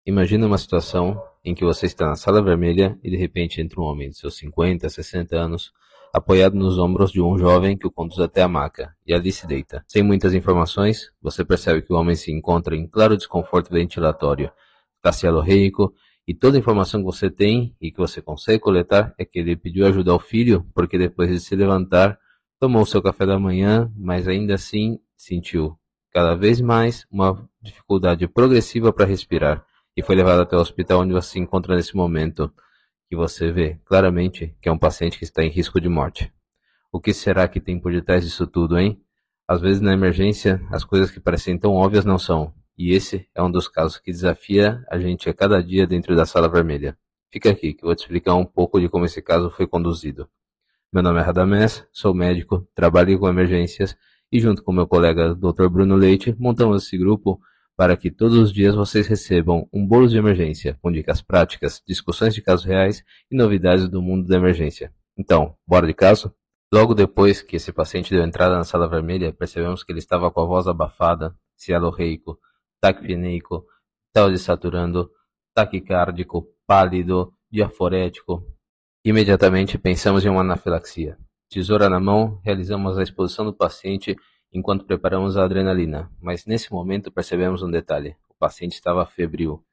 Imagina uma situação em que você está na sala vermelha e de repente entra um homem de seus 50, 60 anos, apoiado nos ombros de um jovem que o conduz até a maca, e ali se deita. Sem muitas informações, você percebe que o homem se encontra em claro desconforto ventilatório, está cialorreico, e toda a informação que você tem e que você consegue coletar é que ele pediu ajuda ao filho porque depois de se levantar, tomou seu café da manhã, mas ainda assim sentiu cada vez mais uma dificuldade progressiva para respirar e foi levado até o hospital onde você se encontra nesse momento, que você vê claramente que é um paciente que está em risco de morte. O que será que tem por detrás disso tudo, hein? Às vezes na emergência, as coisas que parecem tão óbvias não são, e esse é um dos casos que desafia a gente a cada dia dentro da sala vermelha. Fica aqui que eu vou te explicar um pouco de como esse caso foi conduzido. Meu nome é Radamés, sou médico, trabalho com emergências e junto com meu colega Dr. Bruno Leite montamos esse grupo para que todos os dias vocês recebam um bolo de emergência, com dicas práticas, discussões de casos reais e novidades do mundo da emergência. Então, bora de caso? Logo depois que esse paciente deu entrada na sala vermelha, percebemos que ele estava com a voz abafada, cialorreico, taquipneico, taurisaturando, taquicárdico, pálido, diaforético. Imediatamente pensamos em uma anafilaxia. Tesoura na mão, realizamos a exposição do paciente enquanto preparamos a adrenalina, mas nesse momento percebemos um detalhe: o paciente estava febril.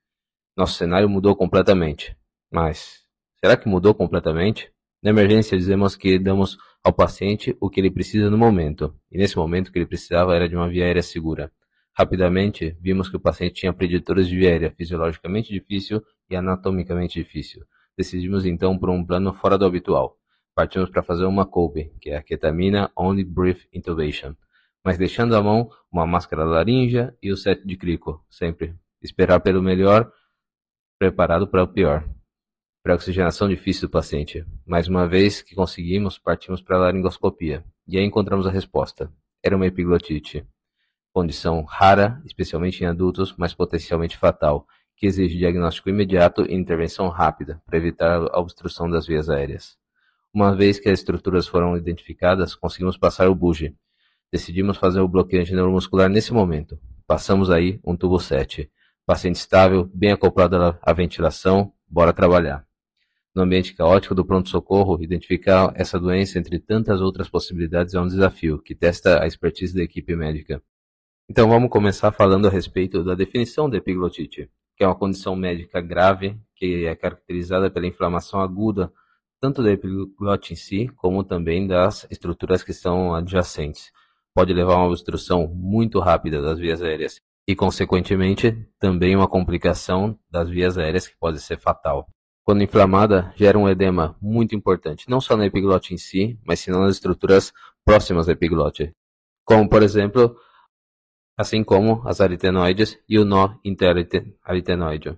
Nosso cenário mudou completamente. Mas, será que mudou completamente? Na emergência dizemos que damos ao paciente o que ele precisa no momento, e nesse momento o que ele precisava era de uma via aérea segura. Rapidamente, vimos que o paciente tinha preditores de via aérea fisiologicamente difícil e anatomicamente difícil. Decidimos então por um plano fora do habitual. Partimos para fazer uma COBE, que é a ketamina Only Brief Intubation, mas deixando à mão uma máscara laríngea e o set de crico, sempre. Esperar pelo melhor, preparado para o pior. Pré-oxigenação difícil do paciente. Mais uma vez que conseguimos, partimos para a laringoscopia. E aí encontramos a resposta. Era uma epiglotite. Condição rara, especialmente em adultos, mas potencialmente fatal, que exige diagnóstico imediato e intervenção rápida para evitar a obstrução das vias aéreas. Uma vez que as estruturas foram identificadas, conseguimos passar o bugie. Decidimos fazer o bloqueio neuromuscular nesse momento. Passamos aí um tubo 7. Paciente estável, bem acoplado à ventilação, bora trabalhar. No ambiente caótico do pronto-socorro, identificar essa doença entre tantas outras possibilidades é um desafio, que testa a expertise da equipe médica. Então vamos começar falando a respeito da definição da epiglotite, que é uma condição médica grave que é caracterizada pela inflamação aguda tanto da epiglote em si, como também das estruturas que são adjacentes. Pode levar a uma obstrução muito rápida das vias aéreas e, consequentemente, também uma complicação das vias aéreas que pode ser fatal. Quando inflamada, gera um edema muito importante, não só na epiglote em si, mas sim nas estruturas próximas à epiglote, como, por exemplo, assim como as aritenoides e o nó interaritenoide.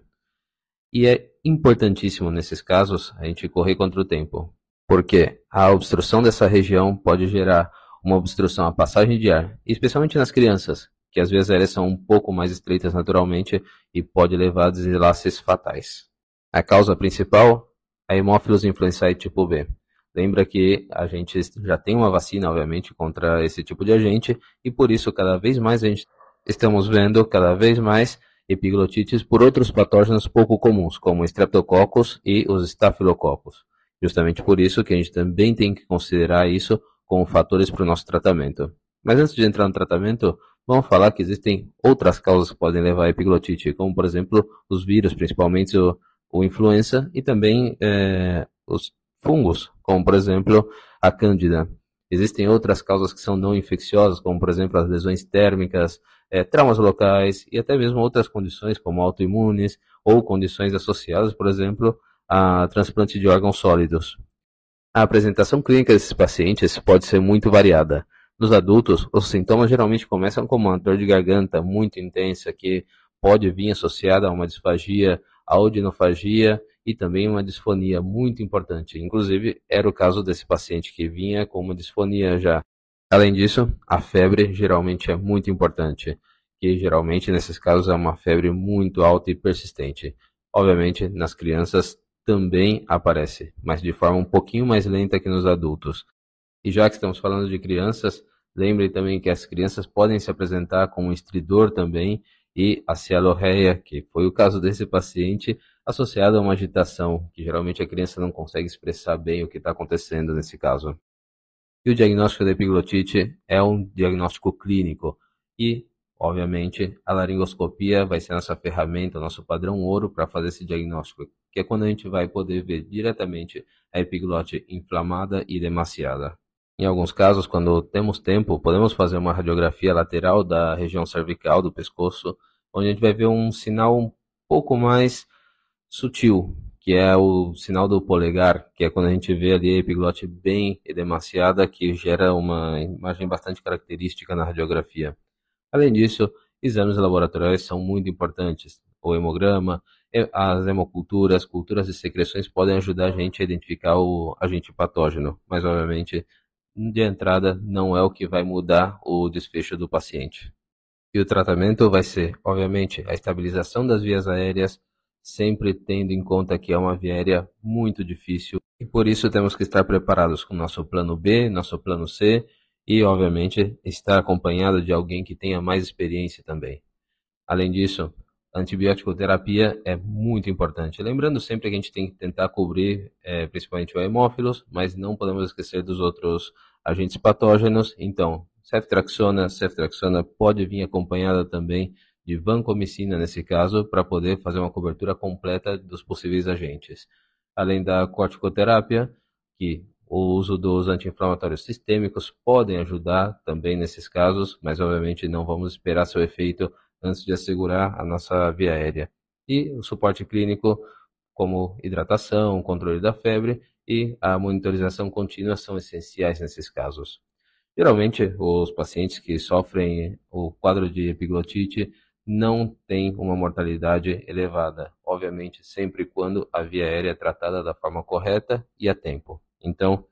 E é importantíssimo nesses casos a gente correr contra o tempo, porque a obstrução dessa região pode gerar uma obstrução à passagem de ar, especialmente nas crianças, que as vias aéreas são um pouco mais estreitas naturalmente e pode levar a desenlaces fatais. A causa principal é a Haemophilus influenzae tipo B. Lembra que a gente já tem uma vacina, obviamente, contra esse tipo de agente, e por isso cada vez mais estamos vendo cada vez mais epiglotites por outros patógenos pouco comuns, como Streptococcus e os Staphylococcus. Justamente por isso que a gente também tem que considerar isso como fatores para o nosso tratamento. Mas antes de entrar no tratamento, vamos falar que existem outras causas que podem levar à epiglotite, como por exemplo os vírus, principalmente o influenza, e também os fungos, como por exemplo a cândida. Existem outras causas que são não infecciosas, como por exemplo as lesões térmicas, traumas locais e até mesmo outras condições como autoimunes ou condições associadas, por exemplo, a transplante de órgãos sólidos. A apresentação clínica desses pacientes pode ser muito variada. Nos adultos, os sintomas geralmente começam com uma dor de garganta muito intensa, que pode vir associada a uma disfagia, audinofagia e também uma disfonia muito importante. Inclusive, era o caso desse paciente que vinha com uma disfonia já. Além disso, a febre geralmente é muito importante, que geralmente nesses casos é uma febre muito alta e persistente. Obviamente, nas crianças também aparece, mas de forma um pouquinho mais lenta que nos adultos. E já que estamos falando de crianças, lembrem também que as crianças podem se apresentar com um estridor também e a cialorreia, que foi o caso desse paciente, associada a uma agitação, que geralmente a criança não consegue expressar bem o que está acontecendo nesse caso. E o diagnóstico da epiglotite é um diagnóstico clínico e, obviamente, a laringoscopia vai ser a nossa ferramenta, nosso padrão ouro para fazer esse diagnóstico, que é quando a gente vai poder ver diretamente a epiglote inflamada e demasiada. Em alguns casos, quando temos tempo, podemos fazer uma radiografia lateral da região cervical do pescoço, onde a gente vai ver um sinal um pouco mais sutil, que é o sinal do polegar, que é quando a gente vê ali a epiglote bem edemaciada, que gera uma imagem bastante característica na radiografia. Além disso, exames laboratoriais são muito importantes. O hemograma, as hemoculturas, culturas de secreções podem ajudar a gente a identificar o agente patógeno, mas obviamente de entrada não é o que vai mudar o desfecho do paciente. E o tratamento vai ser, obviamente, a estabilização das vias aéreas, sempre tendo em conta que é uma via aérea muito difícil e por isso temos que estar preparados com nosso plano B, nosso plano C e, obviamente, estar acompanhado de alguém que tenha mais experiência também. Além disso, a antibiótico terapia é muito importante. Lembrando sempre que a gente tem que tentar cobrir principalmente o hemófilos, mas não podemos esquecer dos outros agentes patógenos. Então, ceftriaxona pode vir acompanhada também de vancomicina nesse caso, para poder fazer uma cobertura completa dos possíveis agentes. Além da corticoterapia, que o uso dos anti-inflamatórios sistêmicos podem ajudar também nesses casos, mas obviamente não vamos esperar seu efeito antes de assegurar a nossa via aérea. E o suporte clínico, como hidratação, controle da febre e a monitorização contínua são essenciais nesses casos. Geralmente, os pacientes que sofrem o quadro de epiglotite não têm uma mortalidade elevada, obviamente sempre quando a via aérea é tratada da forma correta e a tempo. Então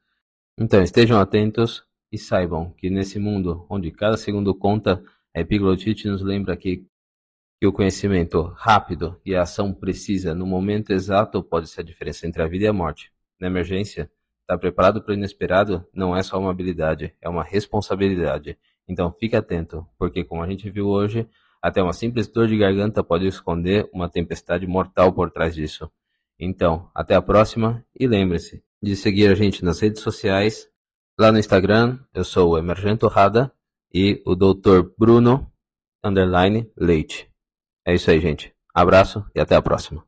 estejam atentos e saibam que nesse mundo onde cada segundo conta, a epiglotite nos lembra que o conhecimento rápido e a ação precisa no momento exato pode ser a diferença entre a vida e a morte. Na emergência, estar preparado para o inesperado não é só uma habilidade, é uma responsabilidade. Então fique atento, porque como a gente viu hoje, até uma simples dor de garganta pode esconder uma tempestade mortal por trás disso. Então, até a próxima e lembre-se de seguir a gente nas redes sociais. Lá no Instagram, eu sou o Emergento Rada e o Dr. Bruno _Leite. É isso aí, gente. Abraço e até a próxima.